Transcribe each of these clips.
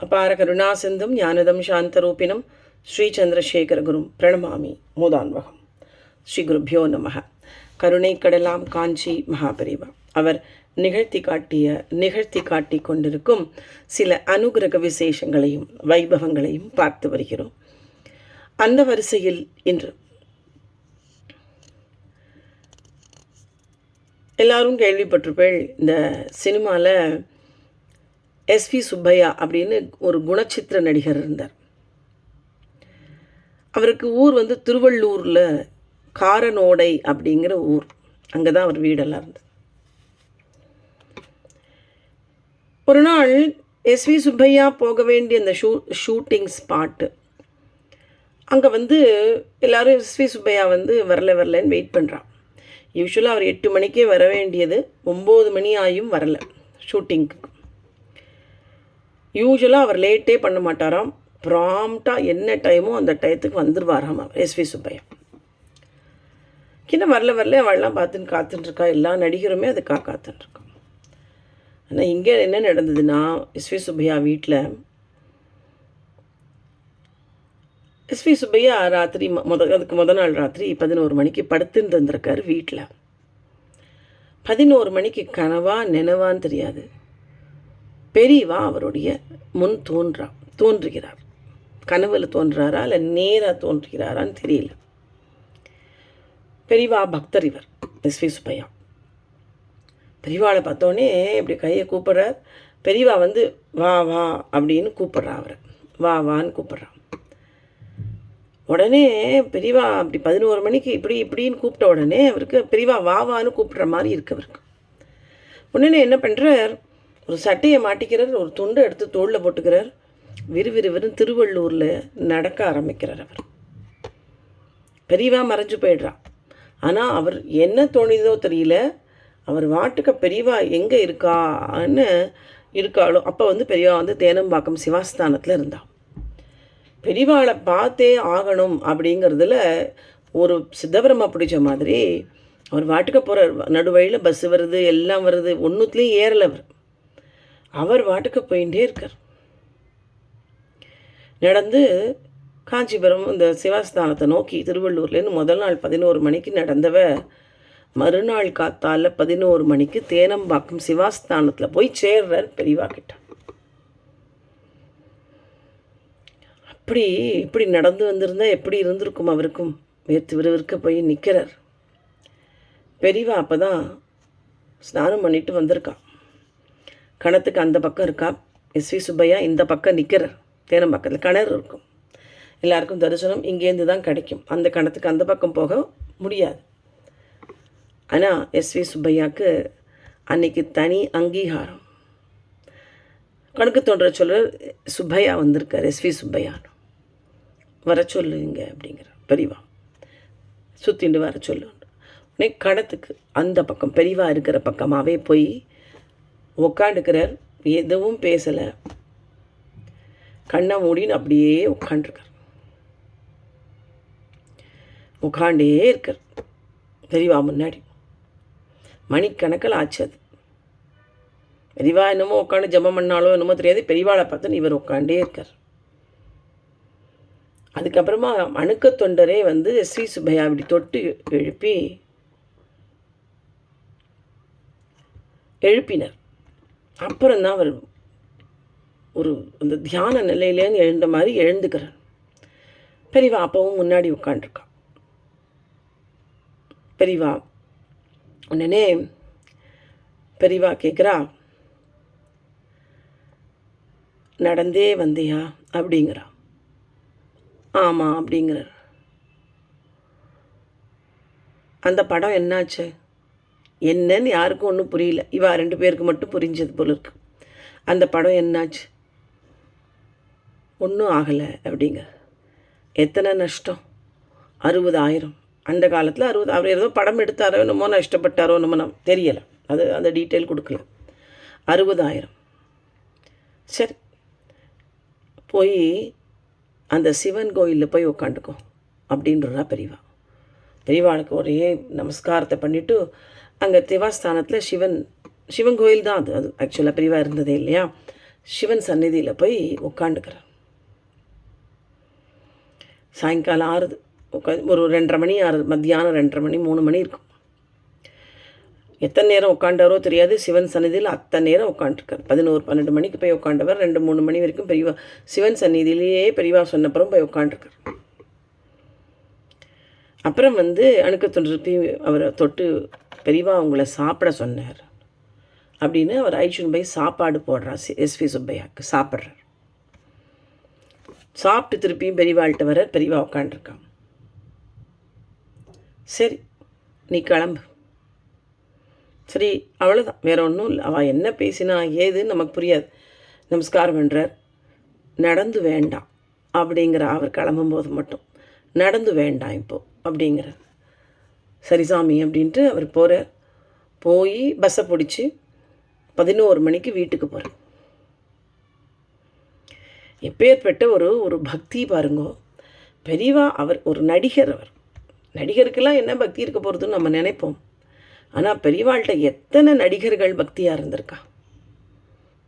அபார கருணாசிந்தும் ஞானதம் சாந்தரூபிணம் ஸ்ரீ சந்திரசேகரகுரும் பிரணமாமி மூதான்வகம். ஸ்ரீ குருபியோ நமக. கருணை கடலாம் காஞ்சி மகாபரிவா அவர் நிகழ்த்தி காட்டி கொண்டிருக்கும் சில அனுகிரக விசேஷங்களையும் வைபவங்களையும் பார்த்து வருகிறோம். அந்த வரிசையில் இன்று எல்லாரும் கேள்விப்பட்டிருப்பேள், இந்த சினிமாவில் எஸ்வி சுப்பையா அப்படின்னு ஒரு குணச்சித்திர நடிகர் இருந்தார். அவருக்கு ஊர் திருவள்ளூரில் காரனோடை அப்படிங்கிற ஊர். அங்கே தான் அவர் வீடெல்லாம் இருந்தது. ஒரு நாள் எஸ்வி சுப்பையா போக வேண்டிய அந்த ஷூட்டிங் ஸ்பாட்டு அங்கே எல்லோரும் எஸ்வி சுப்பையா வரலன்னு வெயிட் பண்ணுறான். யூஸ்வலாக அவர் 8 மணிக்கே வர வேண்டியது 9 மணி ஆகியும் வரல ஷூட்டிங்க்கு. யூஸ்வலாக அவர் லேட்டே பண்ண மாட்டாராம். ப்ராம்ப்டாக என்ன டைமோ அந்த டயத்துக்கு வந்துடுவாராம் எஸ்வி சுப்பையா. கிட்ட வரல அவள்லாம் காத்துட்டுருக்கா. எல்லா நடிகருமே அதுக்காக காத்துட்டுருக்கோம். ஆனால் இங்கே என்ன நடந்ததுன்னா, எஸ்வி சுப்பையா வீட்டில் எஸ்வி சுப்பையா ராத்திரி அதுக்கு நாள் ராத்திரி 11 மணிக்கு படுத்துன்னு இருந்திருக்கார் வீட்டில். 11 மணிக்கு கனவா நினைவான்னு தெரியாது, பெரியவா அவருடைய முன் தோன்றுகிறார். கனவுல தோன்றாரா இல்லை நேராக தோன்றுகிறாரான்னு தெரியல. பெரியவா பக்தர் இவர் எஸ்வி சுப்பையா. பெரியவாளை பார்த்தோன்னே இப்படி கையை கூப்பிட்றார். பெரியவா வா வா அப்படின்னு கூப்பிட்றா. அவரை வா வான்னு கூப்பிட்றான். உடனே பெரியவா அப்படி 11 மணிக்கு இப்படின்னு கூப்பிட்ட உடனே அவருக்கு பெரியவா வா வான்னு கூப்பிட்ற மாதிரி இருக்கு அவருக்கு. உடனே என்ன பண்ணுறார், ஒரு சட்டையை மாட்டிக்கிறார், ஒரு துண்டை எடுத்து தோளில் போட்டுக்கிறார். விறுவிறுவிறுன்னு திருவள்ளூரில் நடக்க ஆரம்பிக்கிறார். அவர் பெரியவா மறைஞ்சு போயிடுறான். ஆனால் அவர் என்ன தோணியதோ தெரியல, அவர் வாட்டுக்க பெரியவா எங்கே இருக்காளோ அப்போ பெரியவா தேனம்பாக்கம் சிவாஸ்தானத்தில் இருந்தான். பெரியவாளை பார்த்தே ஆகணும் அப்படிங்கிறதுல ஒரு சித்தபிரமா பிடிச்ச மாதிரி அவர் வாட்டுக்க போகிறார். நடுவழியில் பஸ்ஸு வருது, எல்லாம் வருது, ஒன்றுத்துலேயும் ஏறலை. அவர் வாட்டுக்கு போயிட்டே இருக்கார். நடந்து காஞ்சிபுரம் இந்த சிவாஸ்தானத்தை நோக்கி திருவள்ளூர்லேருந்து முதல் நாள் 11 மணிக்கு நடந்தவ மறுநாள் காத்தால 11 மணிக்கு தேனம்பாக்கம் சிவாஸ்தானத்தில் போய் சேர்றார் பெரியவா கிட்ட. இப்படி நடந்து வந்திருந்தால் எப்படி இருந்திருக்கும் அவருக்கும். விறுவிறுக்க போய் நிற்கிறார். பெரியவா அப்போ தான் ஸ்நானம் பண்ணிட்டு வந்திருக்கா. கணத்துக்கு அந்த பக்கம் இருக்கா எஸ்வி சுப்பையா, இந்த பக்கம் நிற்கிறார். தேனம்பாக்கத்தில் கிணறு இருக்கும், எல்லாருக்கும் தரிசனம் இங்கேருந்து தான் கிடைக்கும். அந்த கணத்துக்கு அந்த பக்கம் போக முடியாது. ஆனால் எஸ்வி சுப்பையாவுக்கு அன்னைக்கு தனி அங்கீகாரம். கணக்கு தோன்ற சொல்கிற சுப்பையா வந்திருக்கார், எஸ்வி சுப்பையா வர சொல்லுங்க அப்படிங்கிற பெரியவா. சுற்றிண்டு வர சொல்லு. உடனே கடத்துக்கு அந்த பக்கம் பெரியவா இருக்கிற பக்கமாகவே போய் உக்காண்டுக்கிறார். எதுவும் பேசலை, கண்ணை மூடின்னு அப்படியே உட்காண்டிருக்கார். உட்காண்டே இருக்கார் பெரியவா முன்னாடி. மணிக்கணக்கில் ஆச்சு அது. பெரியவா என்னமோ உட்காந்து ஜபம் பண்ணாலோ என்னமோ தெரியாது, பெரியவாளை பார்த்து இவர் உட்காண்டே இருக்கார். அதுக்கப்புறமா அணுக்க தொண்டரே ஸ்ரீ சுப்பையா இப்படி தொட்டு எழுப்பினர். அப்புறம்தான் அவர் ஒரு அந்த தியான நிலையிலேருந்து எழுந்த மாதிரி எழுந்துக்கிறார். பெரியவா அப்பவும் முன்னாடி உட்காண்டிருக்கா. பெரியவா உடனே பெரியவா கேட்குறா, நடந்தே வந்தியா அப்படிங்கிறா. ஆமாம் அப்படிங்கிறார். அந்த படம் என்னாச்சு என்னன்னு யாருக்கும் ஒன்றும் புரியல. இவா 2 பேருக்கு மட்டும் புரிஞ்சது போல இருக்கு. அந்த படம் என்னாச்சு? ஒன்றும் ஆகலை அப்படிங்கிற. எத்தனை நஷ்டம்? 60,000. அந்த காலத்தில் 60. அவர் ஏதோ படம் எடுத்தாரோ என்னமோ நஷ்டப்பட்டாரோ என்னமோ தெரியலை, அது அந்த டீட்டெயில் கொடுக்கல. 60,000. சரி, போய் அந்த சிவன் கோயிலில் போய் உக்காண்டுக்கோ அப்படின்றா பெரியவா. பெரியவாளுக்கு ஒரே நமஸ்காரத்தை பண்ணிவிட்டு அங்கே தேவாஸ்தானத்தில் சிவன் கோயில் தான் அது ஆக்சுவலாக பெரியவா இருந்ததே இல்லையா. சிவன் சந்நிதியில் போய் உட்காந்துக்கிறார். சாயங்காலம் ஆறுது, ஒரு 2:30 மணி ஆறுது, மத்தியானம் 2:30 மணி 3 மணி இருக்கும். எத்தனை நேரம் உட்காண்டாரோ தெரியாது. சிவன் சந்நிதியில் அத்தனை நேரம் உட்காந்துருக்கார். 11-12 மணிக்கு போய் உட்காண்டவர் 2-3 மணி வரைக்கும் பெரியவா சிவன் சந்நிதியிலேயே பெரியவா சொன்னப்புறம் போய் உட்காந்துருக்கார். அப்புறம் அணுக்கத்தொன்று திருப்பி அவரை தொட்டு பெரியவா அவங்கள சாப்பிட சொன்னார் அப்படின்னு அவர் ஐச்சுன் போய் சாப்பாடு போடுறார். எஸ்வி சுப்பையாவுக்கு சாப்பிட்றார். சாப்பிட்டு திருப்பியும் பெரியவாள்கிட்ட வர பெரியவா உட்காண்டிருக்கான். சரி நீ கிளம்பு. சரி அவ்வளோதான், வேற ஒன்றும் இல்லை. அவள் என்ன பேசினா ஏதுன்னு நமக்கு புரியாது. நமஸ்காரம் பண்ணுறார். நடந்து வேண்டாம் அப்படிங்கிற அவர் கிளம்பும்போது மட்டும் நடந்து வேண்டாம் இப்போது அப்படிங்கிறார். சரி சாமி அப்படின்ட்டு அவர் போகிறார். போய் பஸ்ஸை பிடிச்சி 11 மணிக்கு வீட்டுக்கு போகிறார். எப்பேற்பட்ட ஒரு பக்தி பாருங்கோ. பெரியவா அவர் ஒரு நடிகர். அவர் நடிகருக்கெல்லாம் என்ன பக்தி இருக்க போகிறதுன்னு நம்ம நினைப்போம். ஆனால் பெரியவாள்கிட்ட எத்தனை நடிகர்கள் பக்தியாக இருந்திருக்கா.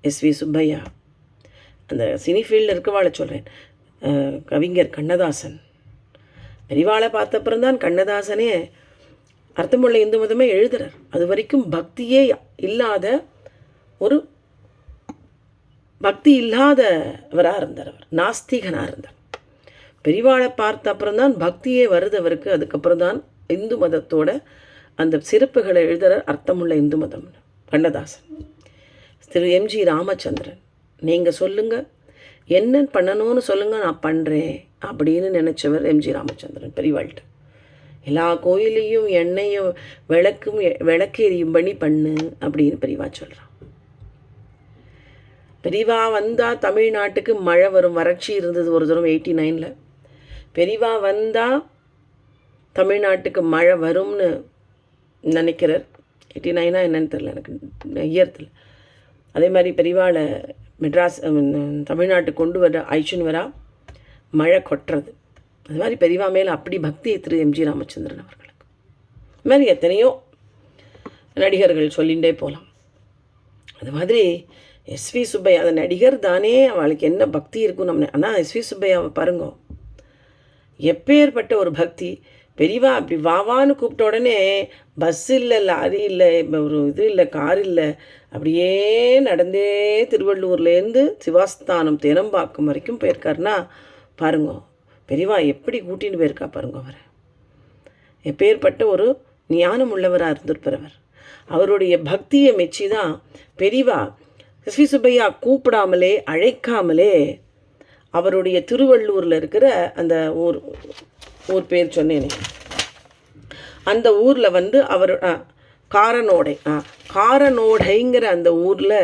எஸ்வி சுப்பையா, அந்த சினி ஃபீல்டில் இருக்கவாளை சொல்கிறேன். கவிஞர் கண்ணதாசன், பெரியவாளை பார்த்தப்புறம்தான் கண்ணதாசனே அர்த்தமுள்ள இந்து மதமே எழுதுறார். அது வரைக்கும் பக்தியே இல்லாத ஒரு பக்தி இல்லாதவராக இருந்தார். அவர் நாஸ்திகனாக இருந்தார். பெரியவாளை பார்த்த அப்புறம்தான் பக்தியே வருது அவருக்கு. அதுக்கப்புறம் தான் இந்து மதத்தோட அந்த சிறப்புகளை எழுதுகிறார். அர்த்தமுள்ள இந்து மதம் கண்ணதாசன். திரு எம்ஜி ராமச்சந்திரன், நீங்கள் சொல்லுங்கள், என்ன பண்ணணும்னு சொல்லுங்கள், நான் பண்ணுறேன் அப்படின்னு நினச்சவர் எம்ஜி ராமச்சந்திரன் பெரியவாள்கிட்ட. எல்லா கோயிலையும் எண்ணெயும் விளக்கெரியும்படி பண்ணு அப்படின்னு பெரியவா சொல்கிறான். பெரியவா வந்தால் தமிழ்நாட்டுக்கு மழை வரும். வறட்சி இருந்தது ஒரு தூரம் 89. பெரியவா வந்தால் தமிழ்நாட்டுக்கு மழை வரும்னு நினைக்கிறார். 89 என்னன்னு தெரில எனக்கு இயர்த்தில். அதே மாதிரி பெரியவாளை மெட்ராஸ் தமிழ்நாட்டுக்கு கொண்டு வர ஐச்சுன்னு வரா, மழை கொட்டுறது. அது மாதிரி பெரியவா மேலே அப்படி பக்தி திரு எம்ஜி ராமச்சந்திரன் அவர்களுக்கு. இது மாதிரி எத்தனையோ நடிகர்கள் சொல்லிகிட்டே போகலாம். அது மாதிரி எஸ்வி சுப்பையா அந்த நடிகர் தானே, அவளுக்கு என்ன பக்தி இருக்கும் நம்ம. ஆனால் எஸ்வி சுப்பையாவை பாருங்க, எப்பேற்பட்ட ஒரு பக்தி. பெரியவா அப்படி வாவான்னு கூப்பிட்ட உடனே பஸ் இல்லை, லாரி இல்லை, ஒரு இது இல்லை, கார் இல்லை, அப்படியே நடந்தே திருவள்ளூர்லேருந்து சிவாஸ்தானம் தேனம்பாக்கம் வரைக்கும் போயிருக்காருன்னா பாருங்க, பெரியவா எப்படி கூட்டின்னு போயிருக்கா பாருங்க. அவரை எப்பேற்பட்ட ஒரு ஞானம் உள்ளவராக இருந்திருப்பவர். அவருடைய பக்தியை மெச்சி தான் பெரியவா எஸ்வி சுப்பையா கூப்பிடாமலே அழைக்காமலே அவருடைய திருவள்ளூரில் இருக்கிற அந்த ஊர் பேர் சொன்னேனே, அந்த ஊரில் அவர் காரனோடைங்கிற அந்த ஊரில்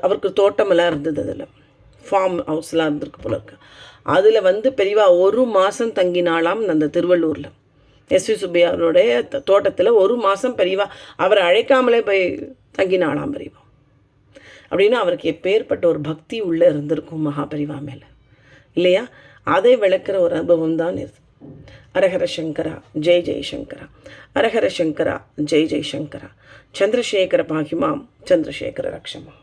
அவருக்கு தோட்டமெல்லாம் இருந்தது. அதில் ஃபார்ம் ஹவுஸ்லாம் இருந்திருக்கு போல இருக்கு. அதில் பெரியவா 1 மாதம் தங்கினாலாம் அந்த திருவள்ளூரில். எஸ்வி சுப்பையாருடைய தோட்டத்தில் 1 மாதம் பெரியவா அவரை அழைக்காமலே போய் தங்கினாலாம் பெரியவா. அப்படின்னா அவருக்கு எப்பேற்பட்ட ஒரு பக்தி உள்ளே இருந்திருக்கும் மகாபெரிவா மேலே, இல்லையா? அதை விளக்குற ஒரு அனுபவம் தான் இது. அரஹர சங்கரா ஜெய் ஜெய் சங்கரா, அரஹர சங்கரா ஜெய் ஜெய் சங்கரா, சந்திரசேகர பாகிமாம் சந்திரசேகர ரக்ஷமா.